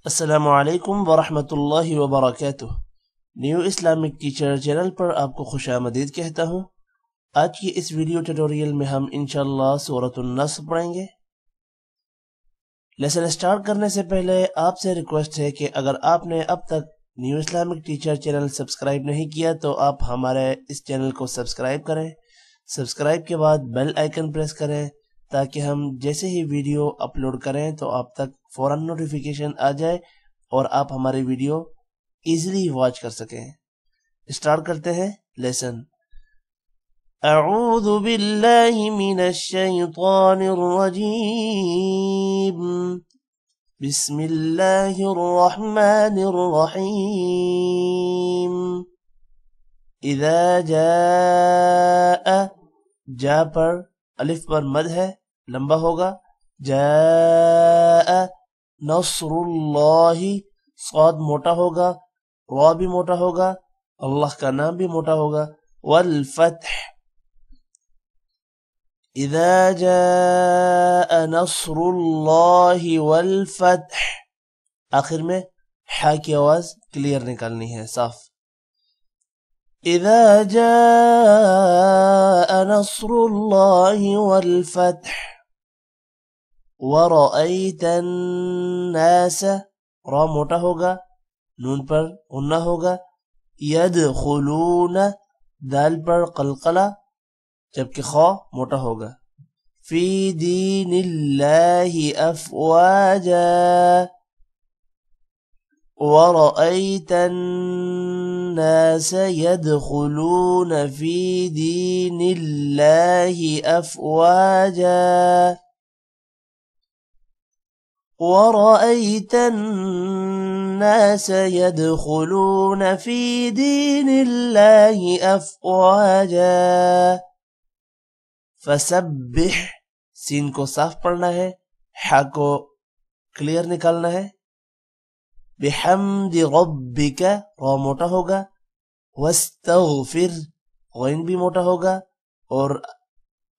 السلام علیکم ورحمۃ اللہ وبرکاتہ۔ نیو اسلامک ٹیچر چینل پر آپ کو خوش آمدید کہتا ہوں۔ آج کی اس ویڈیو ٹیوٹوریل میں ہم انشاءاللہ سورۃ النصر پڑھیں گے۔ لیسن سٹارٹ کرنے سے پہلے آپ سے ریکویسٹ ہے کہ اگر آپ نے اب تک new Islamic teacher channel subscribe نہیں کیا تو آپ ہمارے اس چینل کو سبسکرائب کریں۔ سبسکرائب کے بعد بیل آئیکن پریس کریں تاکہ ہم جیسے ہی ویڈیو اپلوڈ کریں تو آپ تک فوراً نوٹیفیکیشن آ جائے اور آپ ہماری ویڈیو ایزیلی واچ کر سکیں۔ اسٹارٹ کرتے ہیں لیسن۔ اعوذ باللہ من الشیطان الرجیم، بسم اللہ الرحمن الرحیم۔ اذا جاء، جا پر الف پر مد ہے، لمبا ہوگا۔ جاء نصر اللہ، صاد موٹا ہوگا، را بھی موٹا ہوگا، اللہ کا نام بھی موٹا ہوگا۔ والفتح، اذا جاء نصر اللہ والفتح، آخر میں حا کی آواز کلیئر نکالنی ہے، صاف۔ اذا جاء نصر اللہ والفتح ورأيت الناس، را موٹا ہوگا، نون پر غنہ ہوگا۔ يدخلون، دال پر قلقلہ جبکہ خا موٹا ہوگا۔ فی دین اللہ افواجا، ورأيت الناس يدخلون في دين الله أفواجا، ورأيت الناس يدخلون في دين الله أفواجا۔ فسبح، سین کو صاف پڑھنا ہے، حا کو کلیئر نکالنا ہے۔ بحمد ربک، را موٹا ہوگا۔ واستغفر، غین بھی موٹا ہوگا، اور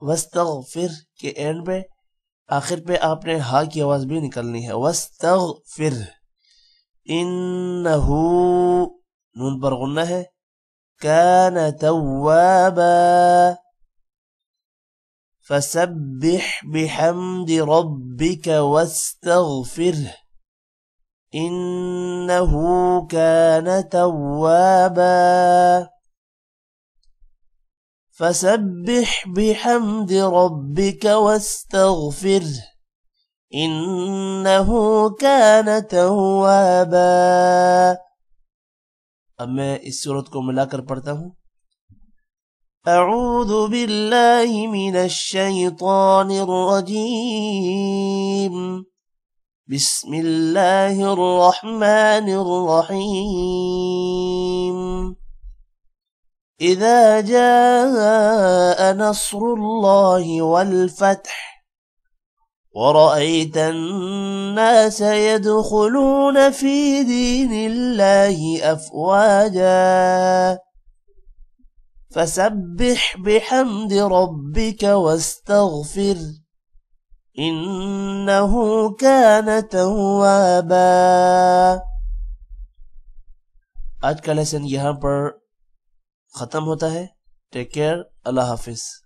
واستغفر کے اینڈ پہ آخر پہ آپ نے ہا کی آواز بھی نکلنی ہے۔ واستغفر، انہو، نون پر غنہ ہے۔ کان توابا، فسبح بحمد ربک واستغفر انہو کان توابا۔ فسبح بحمد ربک واستغفر انہو کان توابا۔ اب میں اس سورت کو ملا کر پڑھتا ہوں۔ اعوذ باللہ من الشیطان الرجیم، بسم اللہ الرحمن الرحیم۔ اذا جاء نصر اللہ والفتح ورأيت الناس يدخلون في دين الله أفواجا، فسبح بحمد ربك واستغفر إنه كان توابا۔ آج کا لیسن یہاں پر ختم ہوتا ہے۔ ٹیک کیئر، اللہ حافظ۔